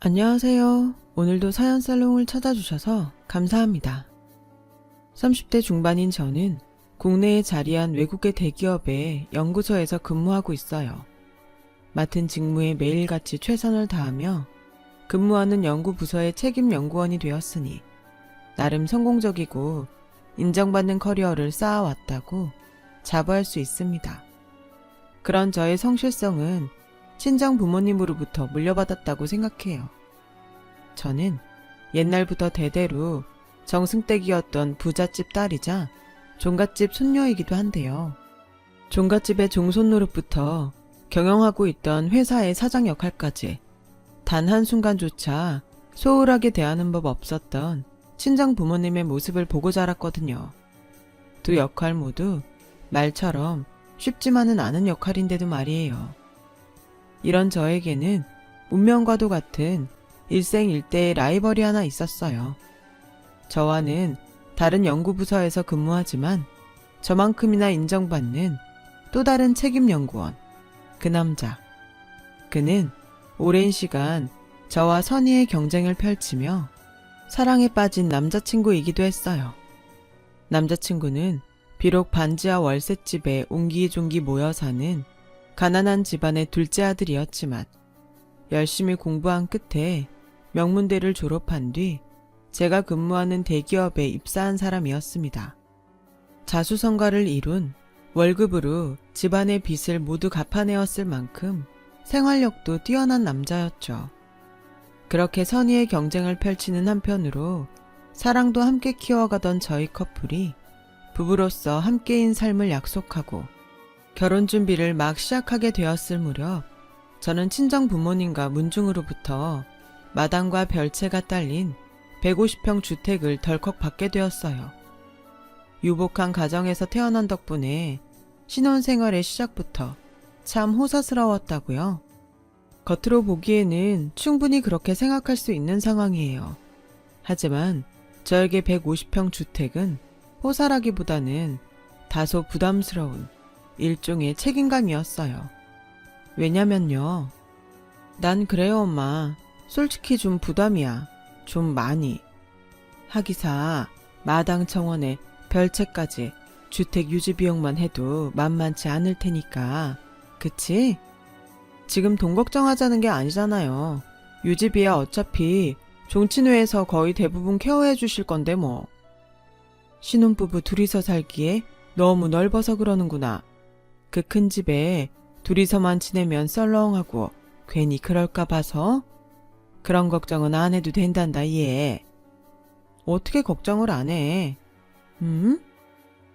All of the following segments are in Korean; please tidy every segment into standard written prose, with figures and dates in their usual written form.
안녕하세요. 오늘도 사연살롱을 찾아주셔서 감사합니다. 30대 중반인 저는 국내에 자리한 외국의 대기업의 연구소에서 근무하고 있어요. 맡은 직무에 매일같이 최선을 다하며 근무하는 연구부서의 책임 연구원이 되었으니 나름 성공적이고 인정받는 커리어를 쌓아왔다고 자부할 수 있습니다. 그런 저의 성실성은 친정 부모님으로부터 물려받았다고 생각해요. 저는 옛날부터 대대로 정승댁이었던 부잣집 딸이자 종갓집 손녀이기도 한데요. 종갓집의 종손노릇부터 경영하고 있던 회사의 사장 역할까지 단 한순간조차 소홀하게 대하는 법 없었던 친정 부모님의 모습을 보고 자랐거든요. 두 역할 모두 말처럼 쉽지만은 않은 역할인데도 말이에요. 이런 저에게는 운명과도 같은 일생일대의 라이벌이 하나 있었어요. 저와는 다른 연구부서에서 근무하지만 저만큼이나 인정받는 또 다른 책임연구원, 그 남자. 그는 오랜 시간 저와 선의의 경쟁을 펼치며 사랑에 빠진 남자친구이기도 했어요. 남자친구는 비록 반지하 월세집에 옹기종기 모여 사는 가난한 집안의 둘째 아들이었지만 열심히 공부한 끝에 명문대를 졸업한 뒤 제가 근무하는 대기업에 입사한 사람이었습니다. 자수성가를 이룬 월급으로 집안의 빚을 모두 갚아내었을 만큼 생활력도 뛰어난 남자였죠. 그렇게 선의의 경쟁을 펼치는 한편으로 사랑도 함께 키워가던 저희 커플이 부부로서 함께인 삶을 약속하고 결혼 준비를 막 시작하게 되었을 무렵 저는 친정 부모님과 문중으로부터 마당과 별채가 딸린 150평 주택을 덜컥 받게 되었어요. 유복한 가정에서 태어난 덕분에 신혼생활의 시작부터 참 호사스러웠다고요. 겉으로 보기에는 충분히 그렇게 생각할 수 있는 상황이에요. 하지만 저에게 150평 주택은 호사라기보다는 다소 부담스러운 일종의 책임감이었어요. 왜냐면요. 난 그래요, 엄마. 솔직히 좀 부담이야. 좀 많이. 하기사 마당 정원에 별채까지 주택 유지 비용만 해도 만만치 않을 테니까. 그치? 지금 돈 걱정하자는 게 아니잖아요. 유지비야 어차피 종친회에서 거의 대부분 케어해 주실 건데 뭐. 신혼부부 둘이서 살기에 너무 넓어서 그러는구나. 그 큰 집에 둘이서만 지내면 썰렁하고 괜히 그럴까 봐서 그런 걱정은 안 해도 된단다 얘. 어떻게 걱정을 안 해?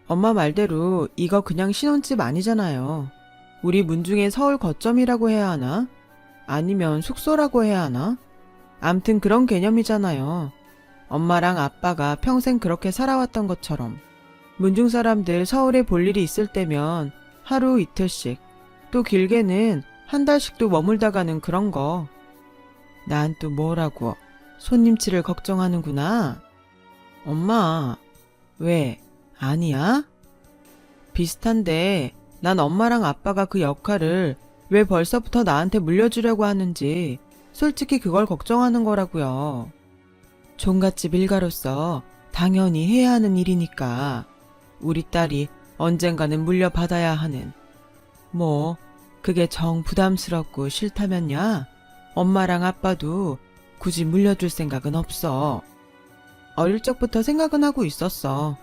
엄마 말대로 이거 그냥 신혼집 아니잖아요. 우리 문중의 서울 거점이라고 해야 하나? 아니면 숙소라고 해야 하나? 암튼 그런 개념이잖아요. 엄마랑 아빠가 평생 그렇게 살아왔던 것처럼 문중 사람들 서울에 볼 일이 있을 때면 하루 이틀씩 또 길게는 한 달씩도 머물다 가는 그런 거. 난 또 뭐라고 손님치를 걱정하는구나. 엄마, 왜? 아니야? 비슷한데 난 엄마랑 아빠가 그 역할을 왜 벌써부터 나한테 물려주려고 하는지 솔직히 그걸 걱정하는 거라고요. 종갓집 일가로서 당연히 해야 하는 일이니까 우리 딸이 언젠가는 물려받아야 하는. 뭐 그게 정 부담스럽고 싫다면야 엄마랑 아빠도 굳이 물려줄 생각은 없어. 어릴 적부터 생각은 하고 있었어.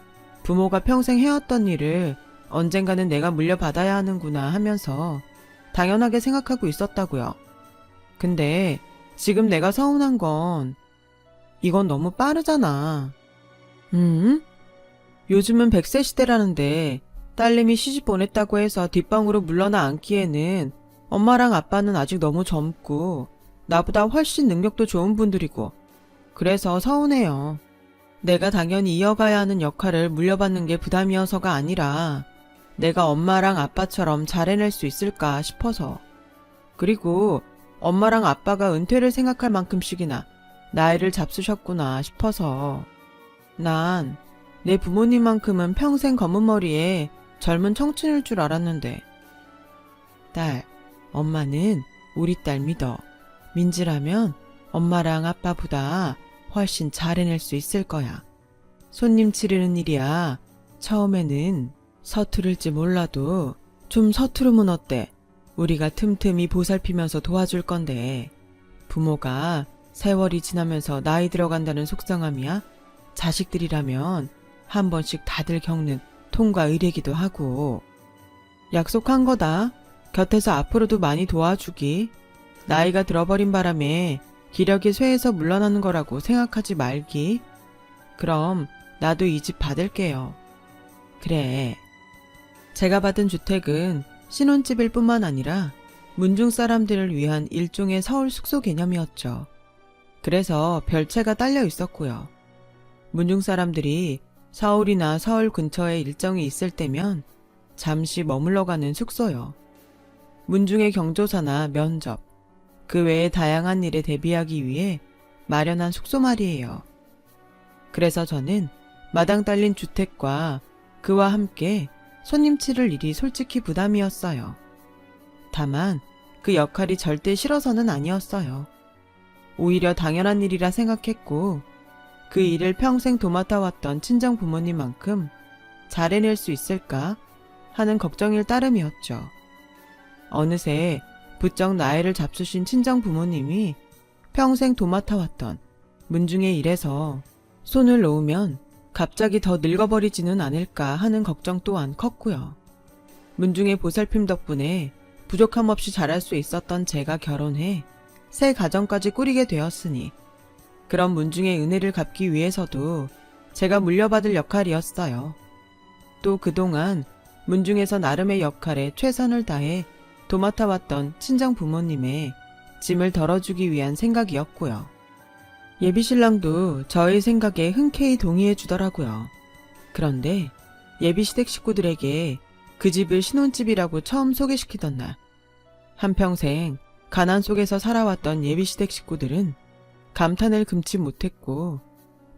부모가 평생 해왔던 일을 언젠가는 내가 물려받아야 하는구나 하면서 당연하게 생각하고 있었다고요. 근데 지금 내가 서운한 건 이건 너무 빠르잖아. 요즘은 100세 시대라는데 딸내미 시집 보냈다고 해서 뒷방으로 물러나 앉기에는 엄마랑 아빠는 아직 너무 젊고 나보다 훨씬 능력도 좋은 분들이고 그래서 서운해요. 내가 당연히 이어가야 하는 역할을 물려받는 게 부담이어서가 아니라 내가 엄마랑 아빠처럼 잘 해낼 수 있을까 싶어서. 그리고 엄마랑 아빠가 은퇴를 생각할 만큼씩이나 나이를 잡수셨구나 싶어서. 난 내 부모님만큼은 평생 검은 머리에 젊은 청춘일 줄 알았는데. 딸, 엄마는 우리 딸 믿어. 민지라면 엄마랑 아빠보다 훨씬 잘 해낼 수 있을 거야. 손님 치르는 일이야. 처음에는 서투를지 몰라도 좀 서투르면 어때? 우리가 틈틈이 보살피면서 도와줄 건데 부모가 세월이 지나면서 나이 들어간다는 속상함이야? 자식들이라면 한 번씩 다들 겪는 통과 의례기도 하고. 약속한 거다. 곁에서 앞으로도 많이 도와주기. 나이가 들어버린 바람에 기력이 쇠해서 물러나는 거라고 생각하지 말기. 그럼 나도 이 집 받을게요. 그래. 제가 받은 주택은 신혼집일 뿐만 아니라 문중 사람들을 위한 일종의 서울 숙소 개념이었죠. 그래서 별채가 딸려 있었고요. 문중 사람들이 서울이나 서울 근처에 일정이 있을 때면 잠시 머물러 가는 숙소요. 문중의 경조사나 면접, 그 외에 다양한 일에 대비하기 위해 마련한 숙소 말이에요. 그래서 저는 마당 딸린 주택과 그와 함께 손님 치를 일이 솔직히 부담이었어요. 다만 그 역할이 절대 싫어서는 아니었어요. 오히려 당연한 일이라 생각했고 그 일을 평생 도맡아왔던 친정 부모님만큼 잘 해낼 수 있을까 하는 걱정일 따름이었죠. 어느새 부쩍 나이를 잡수신 친정 부모님이 평생 도맡아왔던 문중의 일에서 손을 놓으면 갑자기 더 늙어버리지는 않을까 하는 걱정 또한 컸고요. 문중의 보살핌 덕분에 부족함 없이 잘할 수 있었던 제가 결혼해 새 가정까지 꾸리게 되었으니 그런 문중의 은혜를 갚기 위해서도 제가 물려받을 역할이었어요. 또 그동안 문중에서 나름의 역할에 최선을 다해 도맡아왔던 친정 부모님의 짐을 덜어주기 위한 생각이었고요. 예비신랑도 저의 생각에 흔쾌히 동의해 주더라고요. 그런데 예비시댁 식구들에게 그 집을 신혼집이라고 처음 소개시키던 날, 한평생 가난 속에서 살아왔던 예비시댁 식구들은 감탄을 금치 못했고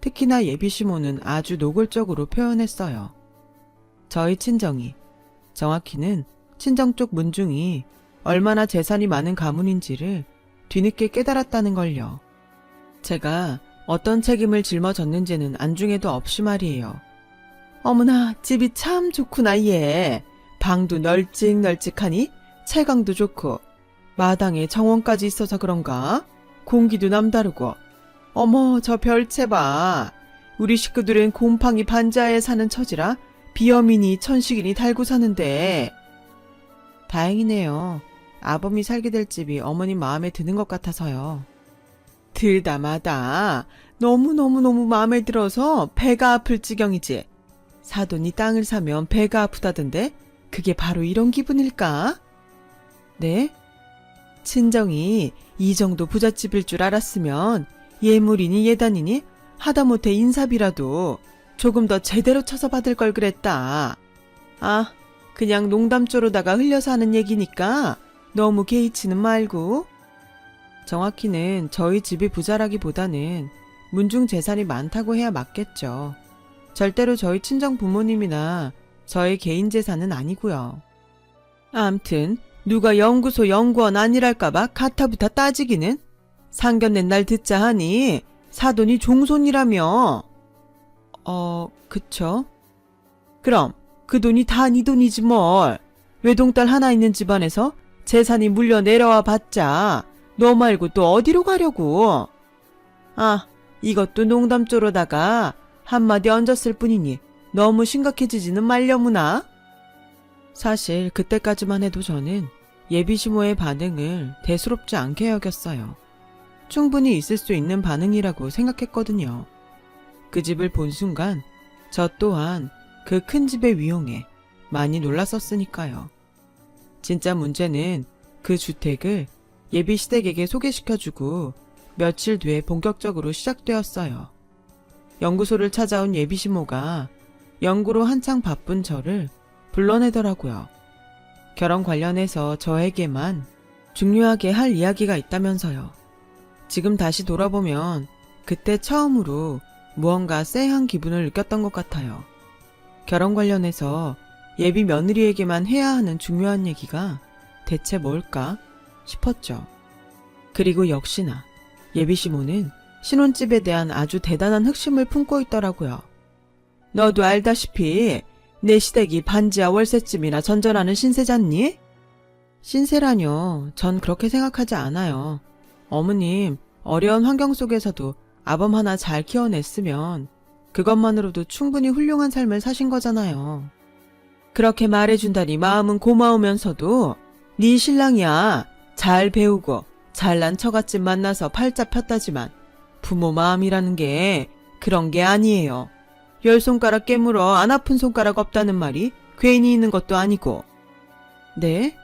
특히나 예비시모는 아주 노골적으로 표현했어요. 저희 친정이, 정확히는 친정 쪽 문중이 얼마나 재산이 많은 가문인지를 뒤늦게 깨달았다는 걸요. 제가 어떤 책임을 짊어졌는지는 안중에도 없이 말이에요. 어머나 집이 참 좋구나 얘. 방도 널찍널찍하니 채광도 좋고 마당에 정원까지 있어서 그런가? 공기도 남다르고. 어머 저 별채 봐. 우리 식구들은 곰팡이 반지하에 사는 처지라 비염이니 천식이니 달고 사는데. 다행이네요. 아범이 살게 될 집이 어머님 마음에 드는 것 같아서요. 들다 마다 너무너무너무 마음에 들어서 배가 아플 지경이지. 사돈이 땅을 사면 배가 아프다던데 그게 바로 이런 기분일까? 네? 친정이 이 정도 부잣집일 줄 알았으면 예물이니 예단이니 하다못해 인사비라도 조금 더 제대로 쳐서 받을 걸 그랬다. 아, 그냥 농담조로다가 흘려서 하는 얘기니까 너무 개의치는 말고. 정확히는 저희 집이 부자라기보다는 문중 재산이 많다고 해야 맞겠죠. 절대로 저희 친정 부모님이나 저의 개인 재산은 아니고요. 암튼 누가 연구소 연구원 아니랄까봐 가타부타 따지기는. 상견례 날 듣자 하니 사돈이 종손이라며. 그쵸? 그럼 그 돈이 다 네 돈이지 뭘. 외동딸 하나 있는 집안에서 재산이 물려 내려와 봤자 너 말고 또 어디로 가려고. 아, 이것도 농담조로다가 한마디 얹었을 뿐이니 너무 심각해지지는 말려무나. 사실 그때까지만 해도 저는 예비시모의 반응을 대수롭지 않게 여겼어요. 충분히 있을 수 있는 반응이라고 생각했거든요. 그 집을 본 순간 저 또한 그 큰 집의 위용에 많이 놀랐었으니까요. 진짜 문제는 그 주택을 예비시댁에게 소개시켜주고 며칠 뒤에 본격적으로 시작되었어요. 연구소를 찾아온 예비시모가 연구로 한창 바쁜 저를 불러내더라고요. 결혼 관련해서 저에게만 중요하게 할 이야기가 있다면서요. 지금 다시 돌아보면 그때 처음으로 무언가 쎄한 기분을 느꼈던 것 같아요. 결혼 관련해서 예비 며느리에게만 해야 하는 중요한 얘기가 대체 뭘까 싶었죠. 그리고 역시나 예비시모는 신혼집에 대한 아주 대단한 흑심을 품고 있더라고요. 너도 알다시피 내 시댁이 반지하 월세집이나 전전하는 신세잖니? 신세라뇨. 전 그렇게 생각하지 않아요. 어머님, 어려운 환경 속에서도 아범 하나 잘 키워냈으면 그것만으로도 충분히 훌륭한 삶을 사신 거잖아요. 그렇게 말해준다니 마음은 고마우면서도 네 신랑이야. 잘 배우고 잘난 처갓집 만나서 팔자 폈다지만 부모 마음이라는 게 그런 게 아니에요. 10손가락 깨물어 안 아픈 손가락 없다는 말이 괜히 있는 것도 아니고. 네?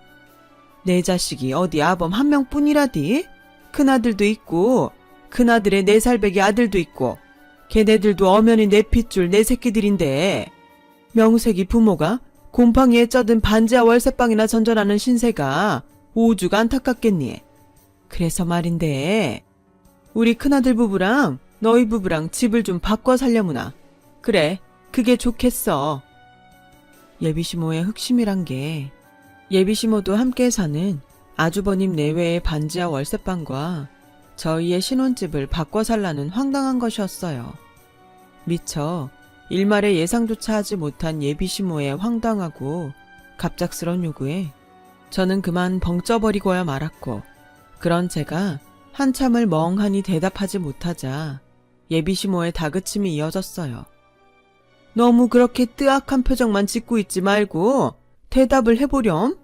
내 자식이 어디 아범 한 명뿐이라디? 큰아들도 있고 큰아들의 4살배기 아들도 있고 걔네들도 엄연히 내 핏줄 내 새끼들인데 명색이 부모가 곰팡이에 쩌든 반지하 월세방이나 전전하는 신세가 오죽 안타깝겠니? 그래서 말인데 우리 큰아들 부부랑 너희 부부랑 집을 좀 바꿔 살려무나. 그래, 그게 좋겠어. 예비시모의 흑심이란 게 예비시모도 함께 사는 아주버님 내외의 반지하 월세방과 저희의 신혼집을 바꿔 살라는 황당한 것이었어요. 미처 일말의 예상조차 하지 못한 예비시모의 황당하고 갑작스런 요구에 저는 그만 벙쪄버리고야 말았고, 그런 제가 한참을 멍하니 대답하지 못하자 예비시모의 다그침이 이어졌어요. 너무 그렇게 뜨악한 표정만 짓고 있지 말고 대답을 해보렴.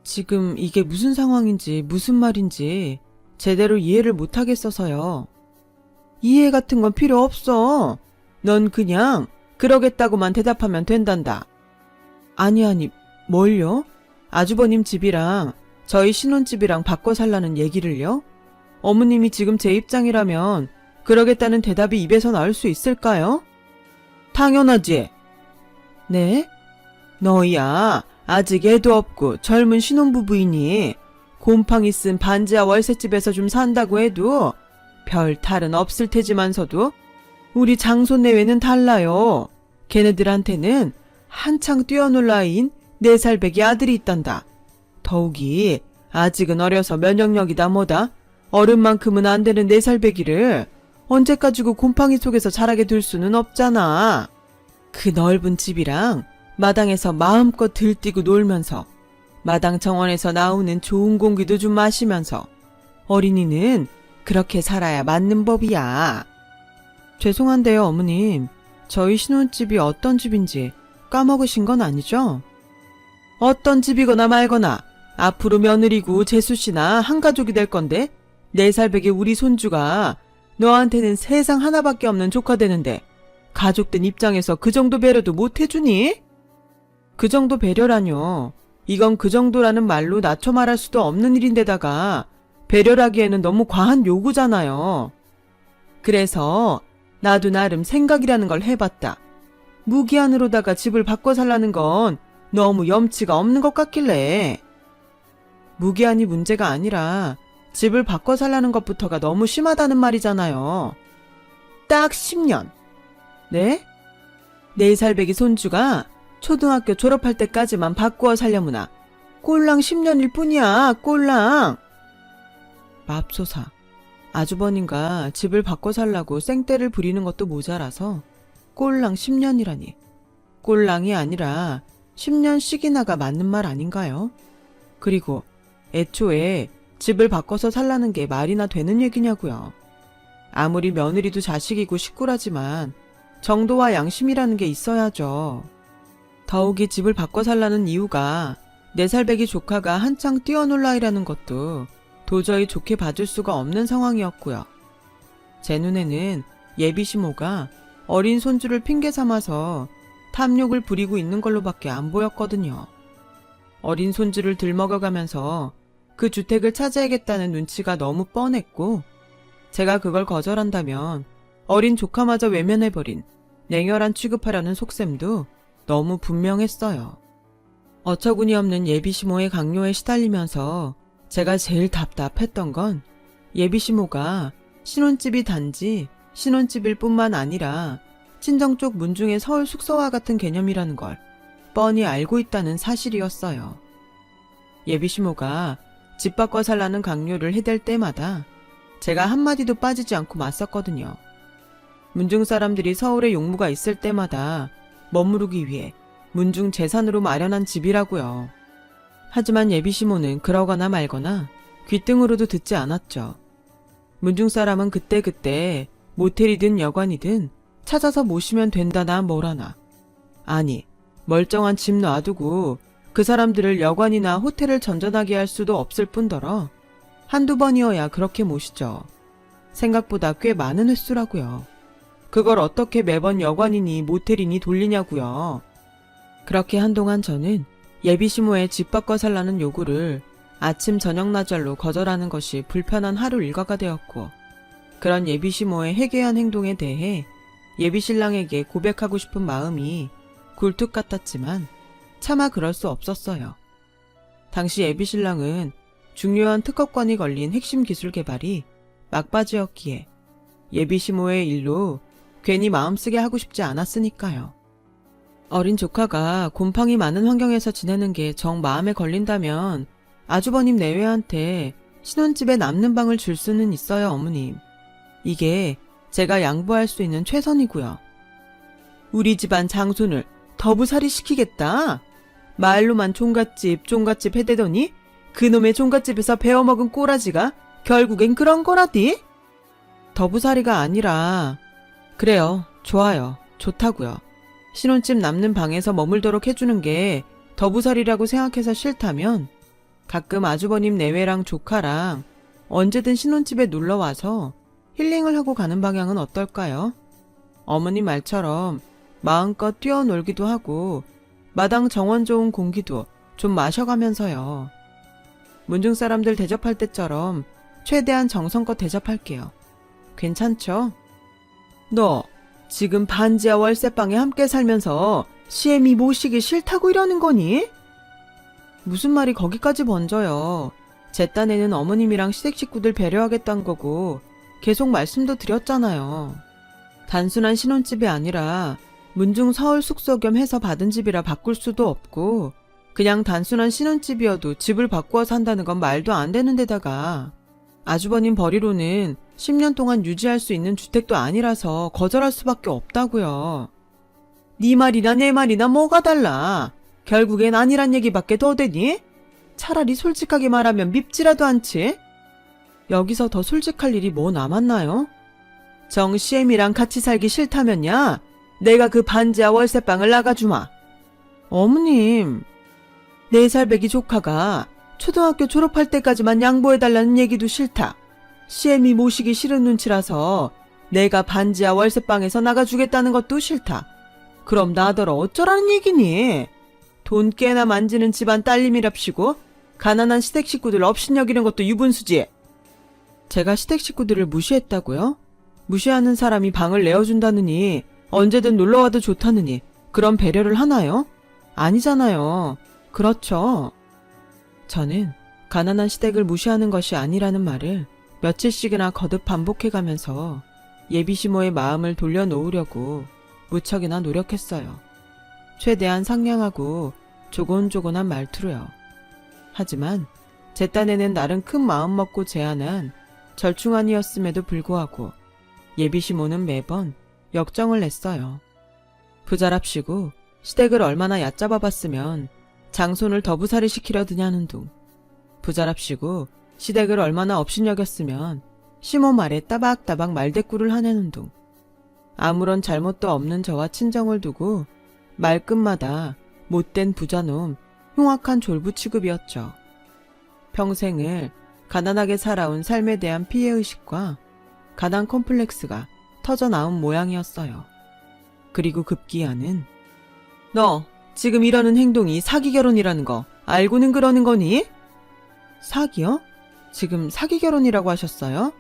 지금 이게 무슨 상황인지 무슨 말인지 제대로 이해를 못하겠어서요. 이해 같은 건 필요 없어. 넌 그냥 그러겠다고만 대답하면 된단다. 아니, 뭘요? 아주버님 집이랑 저희 신혼집이랑 바꿔 살라는 얘기를요? 어머님이 지금 제 입장이라면 그러겠다는 대답이 입에서 나올 수 있을까요? 당연하지. 네? 너야 아직 애도 없고 젊은 신혼부부이니 곰팡이 쓴 반지하 월세집에서 좀 산다고 해도 별 탈은 없을 테지만서도 우리 장손 내외는 달라요. 걔네들한테는 한창 뛰어놀 나이인 4살배기 아들이 있단다. 더욱이 아직은 어려서 면역력이다 뭐다. 어른만큼은 안 되는 4살배기를 언제까지고 곰팡이 속에서 자라게 둘 수는 없잖아. 그 넓은 집이랑 마당에서 마음껏 들뛰고 놀면서 마당 정원에서 나오는 좋은 공기도 좀 마시면서 어린이는 그렇게 살아야 맞는 법이야. 죄송한데요, 어머님. 저희 신혼집이 어떤 집인지 까먹으신 건 아니죠? 어떤 집이거나 말거나 앞으로 며느리고 재수씨나 한가족이 될 건데 4살배기 우리 손주가 너한테는 세상 하나밖에 없는 조카 되는데 가족된 입장에서 그 정도 배려도 못 해주니? 그 정도 배려라뇨. 이건 그 정도라는 말로 낮춰 말할 수도 없는 일인데다가 배려라기에는 너무 과한 요구잖아요. 그래서 나도 나름 생각이라는 걸 해봤다. 무기한으로다가 집을 바꿔 살라는 건 너무 염치가 없는 것 같길래. 무기한이 문제가 아니라 집을 바꿔 살라는 것부터가 너무 심하다는 말이잖아요. 딱 10년. 네? 4살배기 손주가 초등학교 졸업할 때까지만 바꾸어 살려무나. 꼴랑 10년일 뿐이야, 꼴랑. 맙소사. 아주버님과 집을 바꿔 살라고 생떼를 부리는 것도 모자라서 꼴랑 10년이라니. 꼴랑이 아니라 10년씩이나가 맞는 말 아닌가요? 그리고 애초에 집을 바꿔서 살라는 게 말이나 되는 얘기냐고요. 아무리 며느리도 자식이고 식구라지만 정도와 양심이라는 게 있어야죠. 더욱이 집을 바꿔 살라는 이유가 4살배기 조카가 한창 뛰어놀 나이라는 것도 도저히 좋게 봐줄 수가 없는 상황이었고요. 제 눈에는 예비시모가 어린 손주를 핑계 삼아서 탐욕을 부리고 있는 걸로밖에 안 보였거든요. 어린 손주를 들먹여가면서 그 주택을 차지하겠다는 눈치가 너무 뻔했고, 제가 그걸 거절한다면 어린 조카마저 외면해버린 냉혈한 취급하려는 속셈도 너무 분명했어요. 어처구니 없는 예비시모의 강요에 시달리면서 제가 제일 답답했던 건 예비시모가 신혼집이 단지 신혼집일 뿐만 아니라 친정 쪽 문중의 서울 숙소와 같은 개념이라는 걸 뻔히 알고 있다는 사실이었어요. 예비시모가 집 바꿔 살라는 강요를 해댈 때마다 제가 한마디도 빠지지 않고 맞섰거든요. 문중 사람들이 서울에 용무가 있을 때마다 머무르기 위해 문중 재산으로 마련한 집이라고요. 하지만 예비시모는 그러거나 말거나 귀등으로도 듣지 않았죠. 문중 사람은 그때그때 모텔이든 여관이든 찾아서 모시면 된다나 뭐라나. 아니, 멀쩡한 집 놔두고 그 사람들을 여관이나 호텔을 전전하게 할 수도 없을 뿐더러 한두 번이어야 그렇게 모시죠. 생각보다 꽤 많은 횟수라고요. 그걸 어떻게 매번 여관이니 모텔이니 돌리냐고요. 그렇게 한동안 저는 예비시모의 집 바꿔 살라는 요구를 아침 저녁 나절로 거절하는 것이 불편한 하루 일과가 되었고, 그런 예비시모의 해괴한 행동에 대해 예비신랑에게 고백하고 싶은 마음이 굴뚝 같았지만 차마 그럴 수 없었어요. 당시 예비신랑은 중요한 특허권이 걸린 핵심 기술 개발이 막바지였기에 예비시모의 일로 괜히 마음쓰게 하고 싶지 않았으니까요. 어린 조카가 곰팡이 많은 환경에서 지내는 게 정 마음에 걸린다면 아주버님 내외한테 신혼집에 남는 방을 줄 수는 있어요, 어머님. 이게 제가 양보할 수 있는 최선이고요. 우리 집안 장손을 더부살이 시키겠다. 말로만 종갓집 해대더니 그놈의 종갓집에서 배워먹은 꼬라지가 결국엔 그런 거라디? 더부살이가 아니라 그래요. 좋아요. 좋다고요. 신혼집 남는 방에서 머물도록 해주는 게 더부살이라고 생각해서 싫다면 가끔 아주버님 내외랑 조카랑 언제든 신혼집에 놀러와서 힐링을 하고 가는 방향은 어떨까요? 어머님 말처럼 마음껏 뛰어놀기도 하고 마당 정원 좋은 공기도 좀 마셔가면서요. 문중 사람들 대접할 때처럼 최대한 정성껏 대접할게요. 괜찮죠? 너 지금 반지하 월세방에 함께 살면서 시애미 모시기 싫다고 이러는 거니? 무슨 말이 거기까지 번져요. 제 딴에는 어머님이랑 시댁 식구들 배려하겠다는 거고 계속 말씀도 드렸잖아요. 단순한 신혼집이 아니라 문중 서울 숙소 겸 해서 받은 집이라 바꿀 수도 없고 그냥 단순한 신혼집이어도 집을 바꾸어 산다는 건 말도 안 되는 데다가 아주버님 벌이로는 10년 동안 유지할 수 있는 주택도 아니라서 거절할 수밖에 없다고요. 네 말이나 내 말이나 뭐가 달라. 결국엔 아니란 얘기밖에 더 되니? 차라리 솔직하게 말하면 밉지라도 않지? 여기서 더 솔직할 일이 뭐 남았나요? 정CM이랑 같이 살기 싫다면야 내가 그 반지하 월세방을 나가주마. 어머님, 4살 배기 조카가 초등학교 졸업할 때까지만 양보해달라는 얘기도 싫다. CM이 모시기 싫은 눈치라서 내가 반지하 월세방에서 나가주겠다는 것도 싫다. 그럼 나더러 어쩌라는 얘기니? 돈 꽤나 만지는 집안 딸님이랍시고 가난한 시댁 식구들 업신여기는 것도 유분수지. 제가 시댁 식구들을 무시했다고요? 무시하는 사람이 방을 내어준다느니 언제든 놀러와도 좋다느니 그런 배려를 하나요? 아니잖아요. 그렇죠. 저는 가난한 시댁을 무시하는 것이 아니라는 말을 며칠씩이나 거듭 반복해가면서 예비시모의 마음을 돌려놓으려고 무척이나 노력했어요. 최대한 상냥하고 조곤조곤한 말투로요. 하지만 제 딴에는 나름 큰 마음 먹고 제안한 절충안이었음에도 불구하고 예비시모는 매번 역정을 냈어요. 부자랍시고 시댁을 얼마나 얕잡아봤으면 장손을 더부살이 시키려 드냐는 둥. 부자랍시고 시댁을 얼마나 업신여겼으면 시모 말에 따박따박 말대꾸를 하냐는 둥. 아무런 잘못도 없는 저와 친정을 두고 말끝마다 못된 부자놈, 흉악한 졸부 취급이었죠. 평생을 가난하게 살아온 삶에 대한 피해의식과 가난 컴플렉스가 터져나온 모양이었어요. 그리고 급기야는 너 지금 이러는 행동이 사기 결혼이라는 거 알고는 그러는 거니? 사기요? 지금 사기 결혼이라고 하셨어요?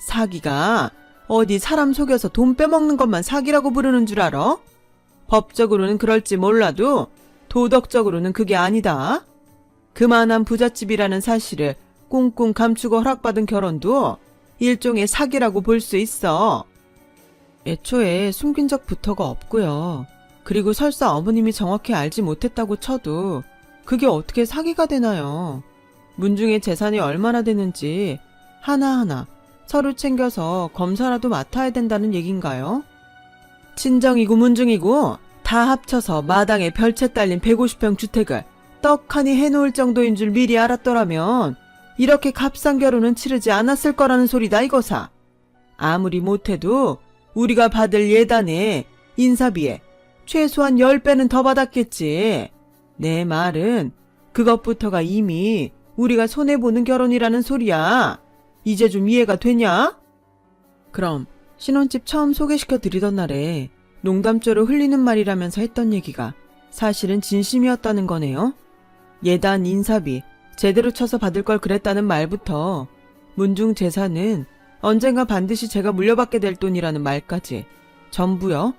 사기가 어디 사람 속여서 돈 빼먹는 것만 사기라고 부르는 줄 알아? 법적으로는 그럴지 몰라도 도덕적으로는 그게 아니다. 그만한 부잣집이라는 사실을 꽁꽁 감추고 허락받은 결혼도 일종의 사기라고 볼 수 있어. 애초에 숨긴 적부터가 없고요. 그리고 설사 어머님이 정확히 알지 못했다고 쳐도 그게 어떻게 사기가 되나요? 문중의 재산이 얼마나 되는지 하나하나 서류 챙겨서 검사라도 맡아야 된다는 얘긴가요? 친정이고 문중이고 다 합쳐서 마당에 별채 딸린 150평 주택을 떡하니 해놓을 정도인 줄 미리 알았더라면 이렇게 값싼 결혼은 치르지 않았을 거라는 소리다 이거사. 아무리 못해도 우리가 받을 예단에 인사비에 최소한 10배는 더 받았겠지. 내 말은 그것부터가 이미 우리가 손해보는 결혼이라는 소리야. 이제 좀 이해가 되냐? 그럼 신혼집 처음 소개시켜 드리던 날에 농담조로 흘리는 말이라면서 했던 얘기가 사실은 진심이었다는 거네요. 예단 인사비 제대로 쳐서 받을 걸 그랬다는 말부터 문중 재산은 언젠가 반드시 제가 물려받게 될 돈이라는 말까지 전부요?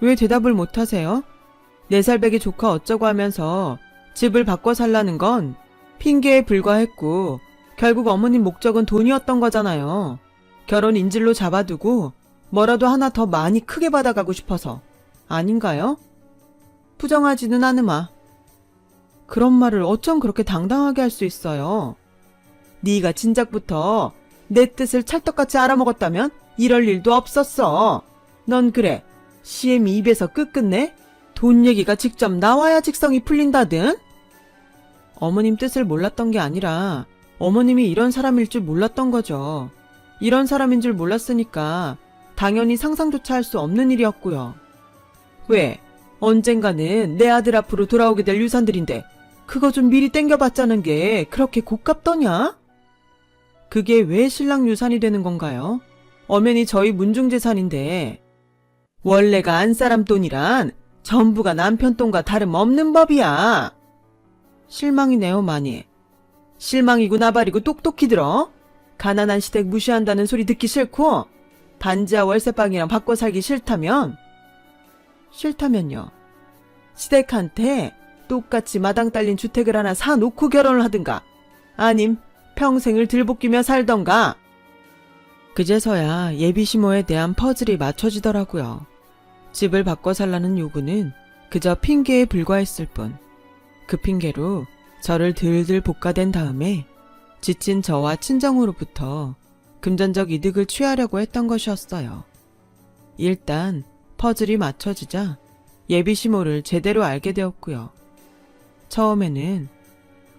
왜 대답을 못하세요? 4살배기 조카 어쩌고 하면서 집을 바꿔 살라는 건 핑계에 불과했고 결국 어머님 목적은 돈이었던 거잖아요. 결혼 인질로 잡아두고 뭐라도 하나 더 많이 크게 받아가고 싶어서 아닌가요? 부정하지는 않으마. 그런 말을 어쩜 그렇게 당당하게 할 수 있어요? 네가 진작부터 내 뜻을 찰떡같이 알아먹었다면 이럴 일도 없었어. 넌 그래 CM이 입에서 끝끝내 돈 얘기가 직접 나와야 직성이 풀린다든? 어머님 뜻을 몰랐던 게 아니라 어머님이 이런 사람일 줄 몰랐던 거죠. 이런 사람인 줄 몰랐으니까 당연히 상상조차 할 수 없는 일이었고요. 왜? 언젠가는 내 아들 앞으로 돌아오게 될 유산들인데 그거 좀 미리 땡겨봤자는 게 그렇게 고깝더냐? 그게 왜 신랑 유산이 되는 건가요? 엄연히 저희 문중재산인데 원래가 안사람 돈이란 전부가 남편 돈과 다름없는 법이야. 실망이네요 많이. 실망이고 나발이고 똑똑히 들어. 가난한 시댁 무시한다는 소리 듣기 싫고 반지하 월세방이랑 바꿔 살기 싫다면? 싫다면요? 시댁한테 똑같이 마당 딸린 주택을 하나 사놓고 결혼을 하든가 아님 평생을 들볶이며 살던가. 그제서야 예비시모에 대한 퍼즐이 맞춰지더라고요. 집을 바꿔 살라는 요구는 그저 핑계에 불과했을 뿐 그 핑계로 저를 들들 볶아댄 다음에 지친 저와 친정으로부터 금전적 이득을 취하려고 했던 것이었어요. 일단 퍼즐이 맞춰지자 예비시모를 제대로 알게 되었고요. 처음에는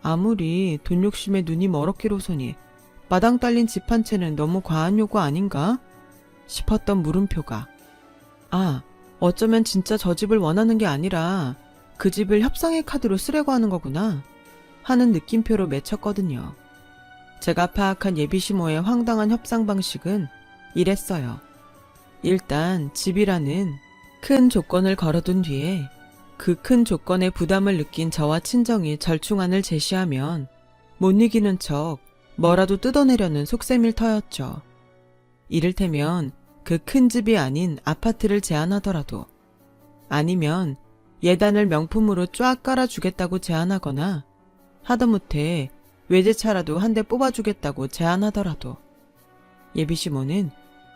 아무리 돈 욕심에 눈이 멀었기로서니 마당 딸린 집 한 채는 너무 과한 요구 아닌가 싶었던 물음표가 어쩌면 진짜 저 집을 원하는 게 아니라 그 집을 협상의 카드로 쓰려고 하는 거구나 하는 느낌표로 맺혔거든요. 제가 파악한 예비시모의 황당한 협상 방식은 이랬어요. 일단 집이라는 큰 조건을 걸어둔 뒤에 그 큰 조건의 부담을 느낀 저와 친정이 절충안을 제시하면 못 이기는 척 뭐라도 뜯어내려는 속셈일 터였죠. 이를테면 그 큰 집이 아닌 아파트를 제안하더라도 아니면 예단을 명품으로 쫙 깔아주겠다고 제안하거나 하다못해 외제차라도 한 대 뽑아주겠다고 제안하더라도 예비시모는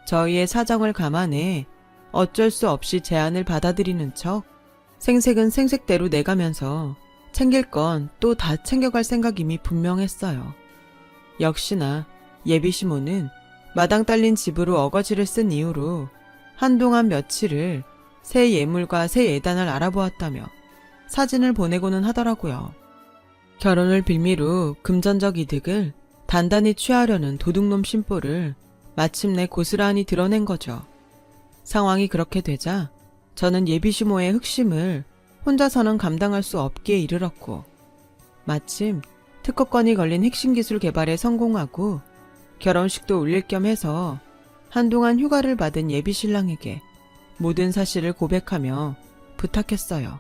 저희의 사정을 감안해 어쩔 수 없이 제안을 받아들이는 척 생색은 생색대로 내가면서 챙길 건 또 다 챙겨갈 생각임이 분명했어요. 역시나 예비시모는 마당 딸린 집으로 어거지를 쓴 이후로 한동안 며칠을 새 예물과 새 예단을 알아보았다며 사진을 보내고는 하더라고요. 결혼을 빌미로 금전적 이득을 단단히 취하려는 도둑놈 심보를 마침내 고스란히 드러낸 거죠. 상황이 그렇게 되자 저는 예비시모의 흑심을 혼자서는 감당할 수 없기에 이르렀고 마침 특허권이 걸린 핵심 기술 개발에 성공하고 결혼식도 올릴 겸 해서 한동안 휴가를 받은 예비신랑에게 모든 사실을 고백하며 부탁했어요.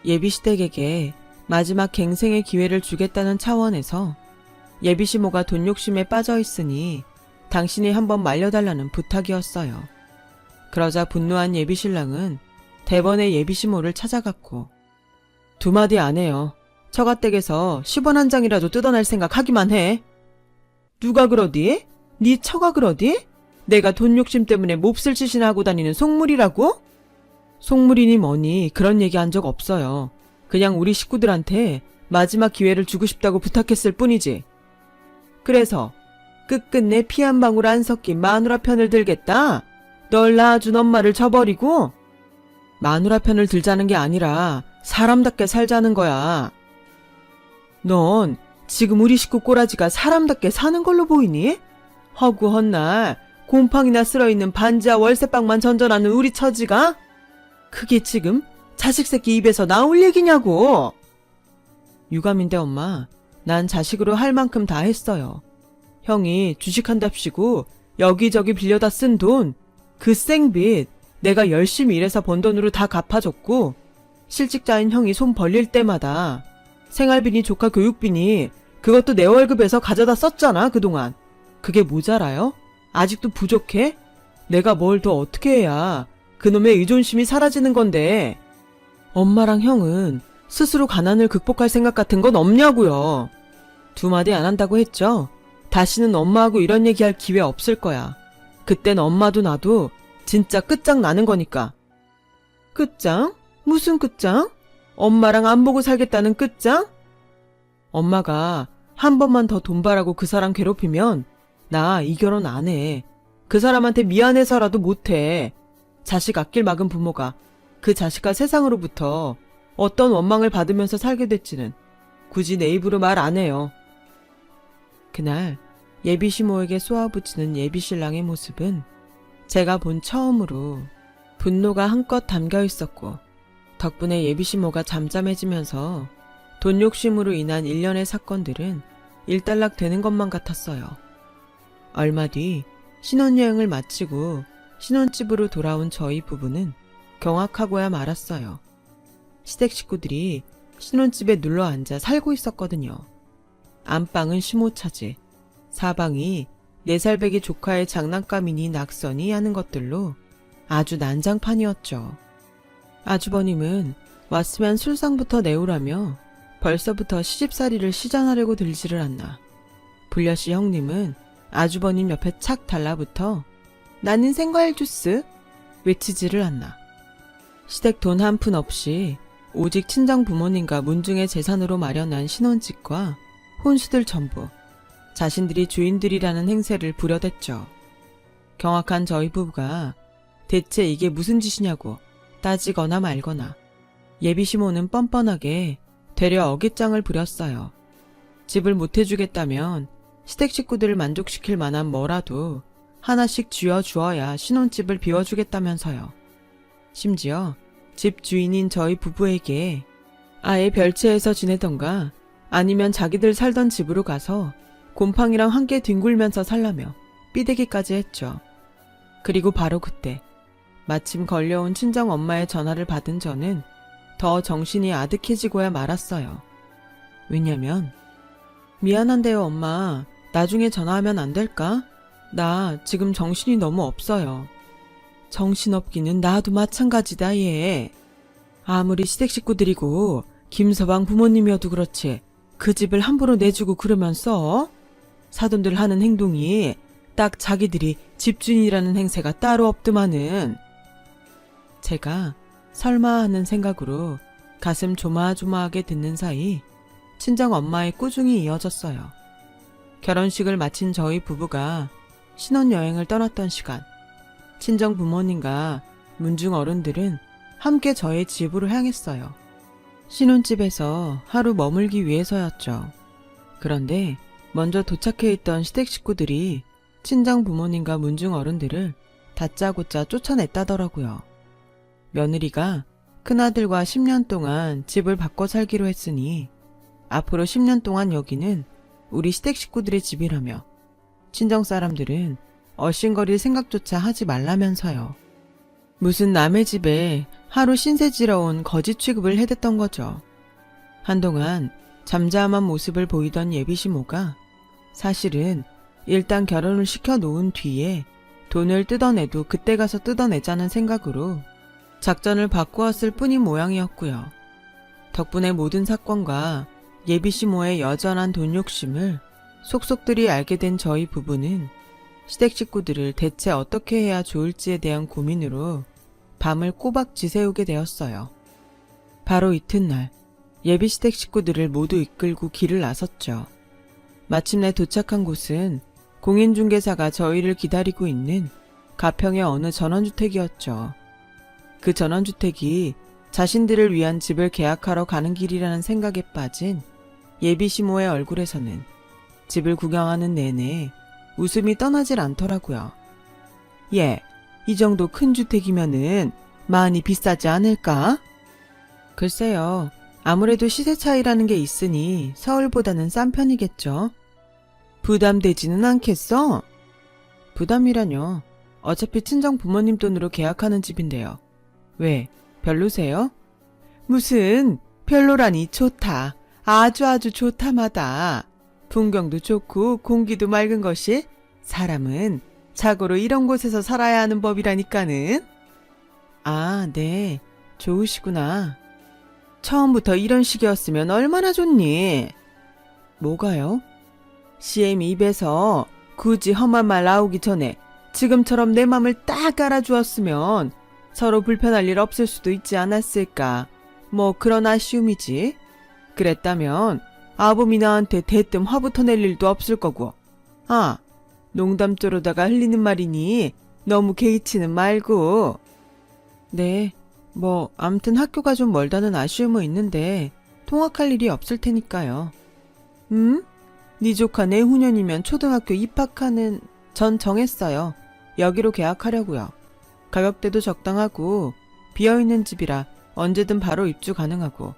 예비시댁에게 마지막 갱생의 기회를 주겠다는 차원에서 예비시모가 돈 욕심에 빠져 있으니 당신이 한번 말려달라는 부탁이었어요. 그러자 분노한 예비신랑은 대번에 예비시모를 찾아갔고 두 마디 안 해요. 처가댁에서 10원 한 장이라도 뜯어낼 생각 하기만 해. 누가 그러디? 네 처가 그러디? 내가 돈 욕심 때문에 몹쓸 짓이나 하고 다니는 속물이라고? 속물이니 뭐니 그런 얘기 한 적 없어요. 그냥 우리 식구들한테 마지막 기회를 주고 싶다고 부탁했을 뿐이지. 그래서 끝끝내 피 한 방울 안 섞인 마누라 편을 들겠다? 널 낳아준 엄마를 저버리고? 마누라 편을 들자는 게 아니라 사람답게 살자는 거야. 넌 지금 우리 식구 꼬라지가 사람답게 사는 걸로 보이니? 허구 헛날 곰팡이나 쓸어있는 반지하 월세방만 전전하는 우리 처지가? 그게 지금 자식 새끼 입에서 나올 얘기냐고. 유감인데 엄마, 난 자식으로 할 만큼 다 했어요. 형이 주식한답시고 여기저기 빌려다 쓴 돈, 그 생빚 내가 열심히 일해서 번 돈으로 다 갚아줬고, 실직자인 형이 손 벌릴 때마다 생활비니 조카 교육비니 그것도 내 월급에서 가져다 썼잖아 그동안. 그게 모자라요? 아직도 부족해? 내가 뭘 더 어떻게 해야 그놈의 의존심이 사라지는 건데. 엄마랑 형은 스스로 가난을 극복할 생각 같은 건 없냐고요. 두 마디 안 한다고 했죠? 다시는 엄마하고 이런 얘기할 기회 없을 거야. 그땐 엄마도 나도 진짜 끝장나는 거니까. 끝장? 무슨 끝장? 엄마랑 안 보고 살겠다는 끝장? 엄마가 한 번만 더 돈 바라고 그 사람 괴롭히면 나 이 결혼 안 해. 그 사람한테 미안해서라도 못해. 자식 아낄 막은 부모가 그 자식과 세상으로부터 어떤 원망을 받으면서 살게 될지는 굳이 내 입으로 말 안 해요. 그날 예비 시모에게 쏘아붙이는 예비 신랑의 모습은 제가 본 처음으로 분노가 한껏 담겨 있었고, 덕분에 예비 시모가 잠잠해지면서 돈 욕심으로 인한 일련의 사건들은 일단락 되는 것만 같았어요. 얼마 뒤 신혼여행을 마치고 신혼집으로 돌아온 저희 부부는 경악하고야 말았어요. 시댁 식구들이 신혼집에 눌러 앉아 살고 있었거든요. 안방은 시모차지, 사방이 4살배기 조카의 장난감이니 낙서니 하는 것들로 아주 난장판이었죠. 아주버님은 왔으면 술상부터 내오라며 벌써부터 시집살이를 시전하려고 들지를 않나. 불려씨 형님은 아주버님 옆에 착 달라붙어 나는 생과일 주스 외치지를 않나. 시댁 돈 한 푼 없이 오직 친정 부모님과 문중의 재산으로 마련한 신혼집과 혼수들 전부 자신들이 주인들이라는 행세를 부려댔죠. 경악한 저희 부부가 대체 이게 무슨 짓이냐고 따지거나 말거나 예비 시모는 뻔뻔하게 되려 어깃장을 부렸어요. 집을 못 해주겠다면 시댁 식구들을 만족시킬 만한 뭐라도 하나씩 쥐어주어야 신혼집을 비워주겠다면서요. 심지어 집 주인인 저희 부부에게 아예 별채에서 지내던가 아니면 자기들 살던 집으로 가서 곰팡이랑 함께 뒹굴면서 살라며 삐대기까지 했죠. 그리고 바로 그때 마침 걸려온 친정 엄마의 전화를 받은 저는 더 정신이 아득해지고야 말았어요. 왜냐면 미안한데요 엄마, 나중에 전화하면 안 될까? 나 지금 정신이 너무 없어요. 정신없기는 나도 마찬가지다 얘. 아무리 시댁 식구들이고 김서방 부모님이어도 그렇지 그 집을 함부로 내주고 그러면서 사돈들 하는 행동이 딱 자기들이 집주인이라는 행세가 따로 없더만은. 제가 설마 하는 생각으로 가슴 조마조마하게 듣는 사이 친정 엄마의 꾸중이 이어졌어요. 결혼식을 마친 저희 부부가 신혼여행을 떠났던 시간, 친정 부모님과 문중 어른들은 함께 저의 집으로 향했어요. 신혼집에서 하루 머물기 위해서였죠. 그런데 먼저 도착해 있던 시댁 식구들이 친정 부모님과 문중 어른들을 다짜고짜 쫓아냈다더라고요. 며느리가 큰아들과 10년 동안 집을 바꿔 살기로 했으니 앞으로 10년 동안 여기는 우리 시댁 식구들의 집이라며 친정 사람들은 얼씬거릴 생각조차 하지 말라면서요. 무슨 남의 집에 하루 신세지러 온 거지 취급을 해댔던 거죠. 한동안 잠잠한 모습을 보이던 예비시모가 사실은 일단 결혼을 시켜놓은 뒤에 돈을 뜯어내도 그때 가서 뜯어내자는 생각으로 작전을 바꾸었을 뿐인 모양이었고요. 덕분에 모든 사건과 예비시모의 여전한 돈 욕심을 속속들이 알게 된 저희 부부는 시댁 식구들을 대체 어떻게 해야 좋을지에 대한 고민으로 밤을 꼬박 지새우게 되었어요. 바로 이튿날 예비 시댁 식구들을 모두 이끌고 길을 나섰죠. 마침내 도착한 곳은 공인중개사가 저희를 기다리고 있는 가평의 어느 전원주택이었죠. 그 전원주택이 자신들을 위한 집을 계약하러 가는 길이라는 생각에 빠진 예비 시모의 얼굴에서는 집을 구경하는 내내 웃음이 떠나질 않더라고요. 예, 이 정도 큰 주택이면은 많이 비싸지 않을까? 글쎄요, 아무래도 시세 차이라는 게 있으니 서울보다는 싼 편이겠죠. 부담되지는 않겠어? 부담이라뇨. 어차피 친정 부모님 돈으로 계약하는 집인데요. 왜, 별로세요? 무슨 별로라니, 좋다. 아주 좋다마다. 풍경도 좋고 공기도 맑은 것이 사람은 자고로 이런 곳에서 살아야 하는 법이라니까는. 아, 네. 좋으시구나. 처음부터 이런 식이었으면 얼마나 좋니? 뭐가요? CM 입에서 굳이 험한 말 나오기 전에 지금처럼 내 맘을 딱 알아주었으면 서로 불편할 일 없을 수도 있지 않았을까. 뭐 그런 아쉬움이지. 그랬다면 아범이 나한테 대뜸 화부터 낼 일도 없을 거고. 아, 농담조로다가 흘리는 말이니 너무 개의치는 말고. 네, 뭐 암튼 학교가 좀 멀다는 아쉬움은 있는데 통학할 일이 없을 테니까요. 네 조카 내후년이면 초등학교 입학하는 전 정했어요. 여기로 계약하려고요. 가격대도 적당하고 비어있는 집이라 언제든 바로 입주 가능하고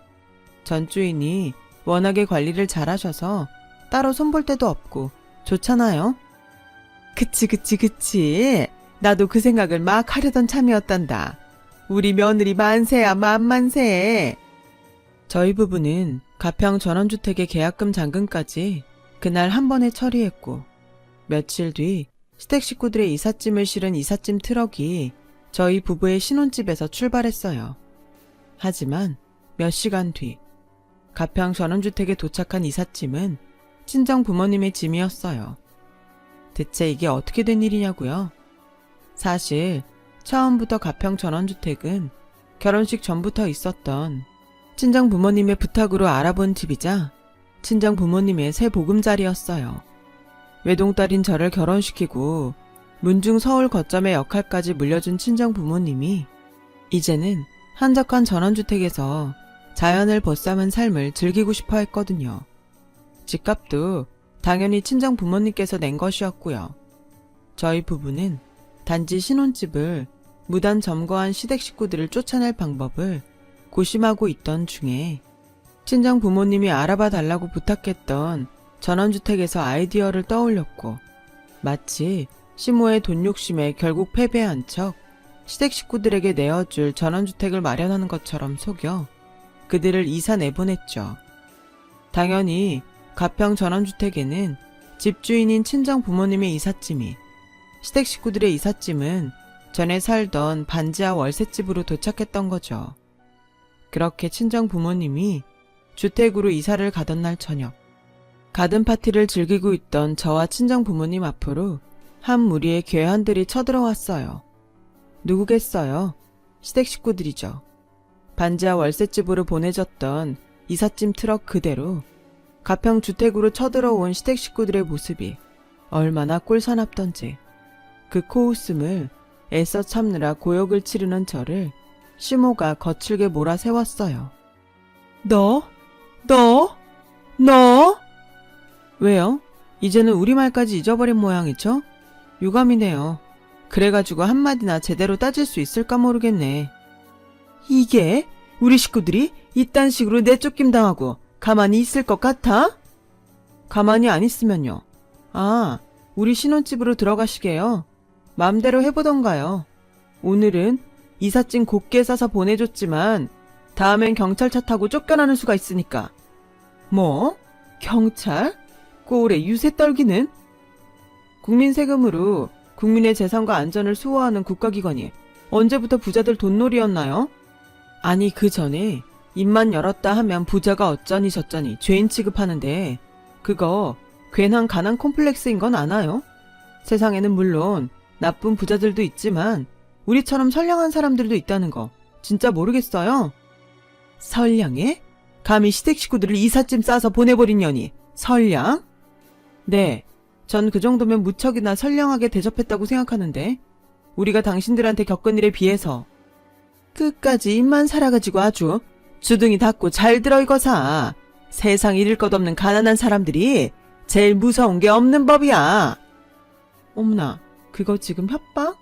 전 주인이 워낙에 관리를 잘하셔서 따로 손볼 데도 없고 좋잖아요. 그치. 나도 그 생각을 막 하려던 참이었단다. 우리 며느리 만세야 만만세. 저희 부부는 가평 전원주택의 계약금 잔금까지 그날 한 번에 처리했고 며칠 뒤 시댁 식구들의 이삿짐을 실은 이삿짐 트럭이 저희 부부의 신혼집에서 출발했어요. 하지만 몇 시간 뒤 가평 전원주택에 도착한 이삿짐은 친정 부모님의 짐이었어요. 대체 이게 어떻게 된 일이냐고요? 사실 처음부터 가평 전원주택은 결혼식 전부터 있었던 친정 부모님의 부탁으로 알아본 집이자 친정 부모님의 새 보금자리였어요. 외동딸인 저를 결혼시키고 문중 서울 거점의 역할까지 물려준 친정 부모님이 이제는 한적한 전원주택에서 자연을 벗삼은 삶을 즐기고 싶어 했거든요. 집값도 당연히 친정 부모님께서 낸 것이었고요. 저희 부부는 단지 신혼집을 무단 점거한 시댁 식구들을 쫓아낼 방법을 고심하고 있던 중에 친정 부모님이 알아봐 달라고 부탁했던 전원주택에서 아이디어를 떠올렸고 마치 시모의 돈 욕심에 결국 패배한 척 시댁 식구들에게 내어줄 전원주택을 마련하는 것처럼 속여 그들을 이사 내보냈죠. 당연히 가평 전원주택에는 집주인인 친정 부모님의 이삿짐이 시댁 식구들의 이삿짐은 전에 살던 반지하 월세집으로 도착했던 거죠. 그렇게 친정 부모님이 주택으로 이사를 가던 날 저녁 가든 파티를 즐기고 있던 저와 친정 부모님 앞으로 한 무리의 괴한들이 쳐들어왔어요. 누구겠어요? 시댁 식구들이죠. 반지하 월세집으로 보내졌던 이삿짐 트럭 그대로 가평 주택으로 쳐들어온 시댁 식구들의 모습이 얼마나 꼴사납던지 그 코웃음을 애써 참느라 고역을 치르는 저를 시모가 거칠게 몰아세웠어요. 너? 왜요? 이제는 우리말까지 잊어버린 모양이죠? 유감이네요. 그래가지고 한마디나 제대로 따질 수 있을까 모르겠네. 이게 우리 식구들이 이딴 식으로 내쫓김 당하고 가만히 있을 것 같아? 가만히 안 있으면요. 아, 우리 신혼집으로 들어가시게요. 맘대로 해보던가요. 오늘은 이삿짐 곱게 싸서 보내줬지만 다음엔 경찰차 타고 쫓겨나는 수가 있으니까. 뭐? 경찰? 꼴에 유세 떨기는? 국민 세금으로 국민의 재산과 안전을 수호하는 국가기관이 언제부터 부자들 돈놀이였나요? 아니 그 전에 입만 열었다 하면 부자가 어쩌니 저쩌니 죄인 취급하는데 그거 괜한 가난 콤플렉스인 건 아나요? 세상에는 물론 나쁜 부자들도 있지만 우리처럼 선량한 사람들도 있다는 거 진짜 모르겠어요? 선량해? 감히 시댁 식구들을 이삿짐 싸서 보내버린 년이 선량? 네, 전 그 정도면 무척이나 선량하게 대접했다고 생각하는데 우리가 당신들한테 겪은 일에 비해서 끝까지 입만 살아가지고 아주 주둥이 닫고 잘 들어 이거사. 세상 잃을 것 없는 가난한 사람들이 제일 무서운 게 없는 법이야. 어머나, 그거 지금 협박?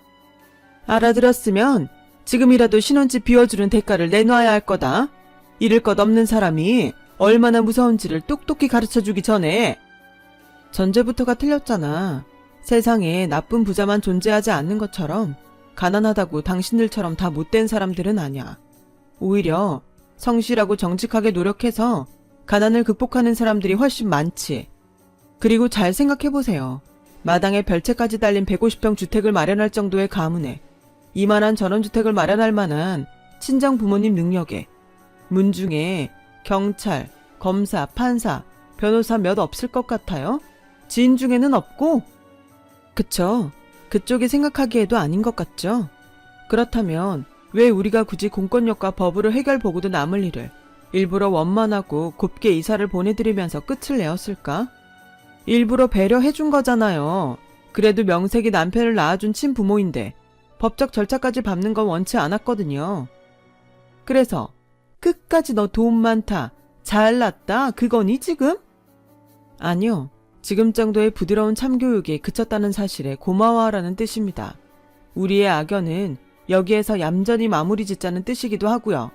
알아들었으면 지금이라도 신혼집 비워주는 대가를 내놔야 할 거다. 잃을 것 없는 사람이 얼마나 무서운지를 똑똑히 가르쳐주기 전에. 전제부터가 틀렸잖아. 세상에 나쁜 부자만 존재하지 않는 것처럼 가난하다고 당신들처럼 다 못된 사람들은 아니야. 오히려 성실하고 정직하게 노력해서 가난을 극복하는 사람들이 훨씬 많지. 그리고 잘 생각해보세요. 마당에 별채까지 달린 150평 주택을 마련할 정도의 가문에 이만한 전원주택을 마련할 만한 친정 부모님 능력에 문중에 경찰, 검사, 판사, 변호사 몇 없을 것 같아요? 지인 중에는 없고? 그쵸. 그쪽이 생각하기에도 아닌 것 같죠? 그렇다면 왜 우리가 굳이 공권력과 법으로 해결 보고도 남을 일을 일부러 원만하고 곱게 이사를 보내드리면서 끝을 내었을까? 일부러 배려해준 거잖아요. 그래도 명색이 남편을 낳아준 친부모인데 법적 절차까지 밟는 건 원치 않았거든요. 그래서 끝까지 너 돈 많다, 잘났다 그거니 지금? 아니요. 지금 정도의 부드러운 참교육에 그쳤다는 사실에 고마워하라는 뜻입니다. 우리의 악연은 여기에서 얌전히 마무리 짓자는 뜻이기도 하고요.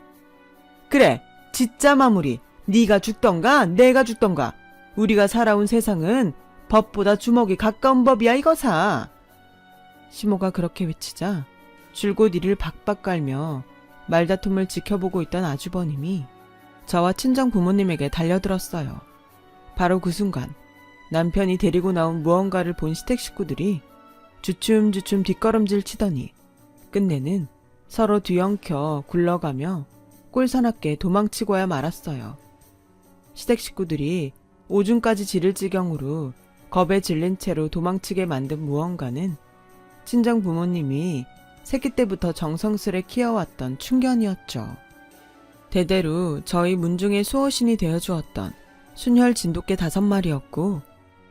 그래, 짓자 마무리. 네가 죽던가 내가 죽던가 우리가 살아온 세상은 법보다 주먹이 가까운 법이야 이거사. 시모가 그렇게 외치자 줄곧 이를 박박 깔며 말다툼을 지켜보고 있던 아주버님이 저와 친정 부모님에게 달려들었어요. 바로 그 순간 남편이 데리고 나온 무언가를 본 시댁 식구들이 주춤주춤 뒷걸음질 치더니 끝내는 서로 뒤엉켜 굴러가며 꼴사납게 도망치고야 말았어요. 시댁 식구들이 오줌까지 지를 지경으로 겁에 질린 채로 도망치게 만든 무언가는 친정 부모님이 새끼 때부터 정성스레 키워왔던 충견이었죠. 대대로 저희 문중의 수호신이 되어주었던 순혈 진돗개 5마리였고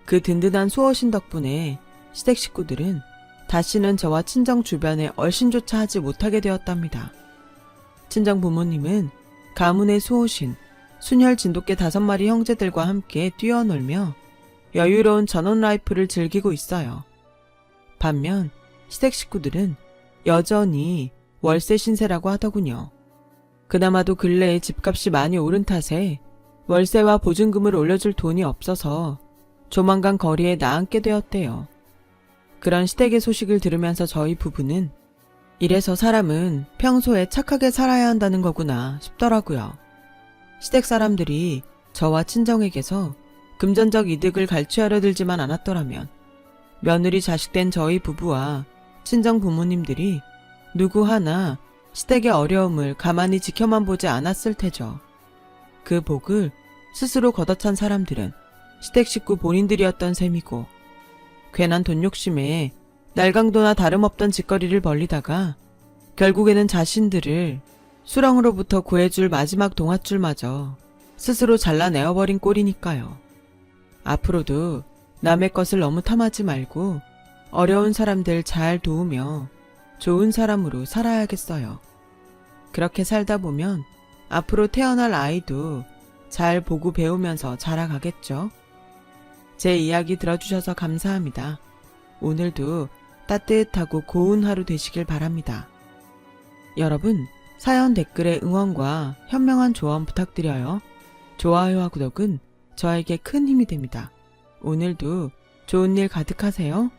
그 든든한 수호신 덕분에 시댁 식구들은 다시는 저와 친정 주변에 얼씬조차 하지 못하게 되었답니다. 친정 부모님은 가문의 수호신 순혈 진돗개 5마리 형제들과 함께 뛰어놀며 여유로운 전원 라이프를 즐기고 있어요. 반면 시댁 식구들은 여전히 월세 신세라고 하더군요. 그나마도 근래에 집값이 많이 오른 탓에 월세와 보증금을 올려줄 돈이 없어서 조만간 거리에 나앉게 되었대요. 그런 시댁의 소식을 들으면서 저희 부부는 이래서 사람은 평소에 착하게 살아야 한다는 거구나 싶더라고요. 시댁 사람들이 저와 친정에게서 금전적 이득을 갈취하려 들지만 않았더라면 며느리 자식된 저희 부부와 친정 부모님들이 누구 하나 시댁의 어려움을 가만히 지켜만 보지 않았을 테죠. 그 복을 스스로 걷어찬 사람들은 시댁 식구 본인들이었던 셈이고 괜한 돈 욕심에 날강도나 다름없던 짓거리를 벌리다가 결국에는 자신들을 수렁으로부터 구해줄 마지막 동아줄마저 스스로 잘라내어버린 꼴이니까요. 앞으로도 남의 것을 너무 탐하지 말고 어려운 사람들 잘 도우며 좋은 사람으로 살아야겠어요. 그렇게 살다 보면 앞으로 태어날 아이도 잘 보고 배우면서 자라가겠죠. 제 이야기 들어주셔서 감사합니다. 오늘도 따뜻하고 고운 하루 되시길 바랍니다. 여러분, 사연 댓글에 응원과 현명한 조언 부탁드려요. 좋아요와 구독은 저에게 큰 힘이 됩니다. 오늘도 좋은 일 가득하세요.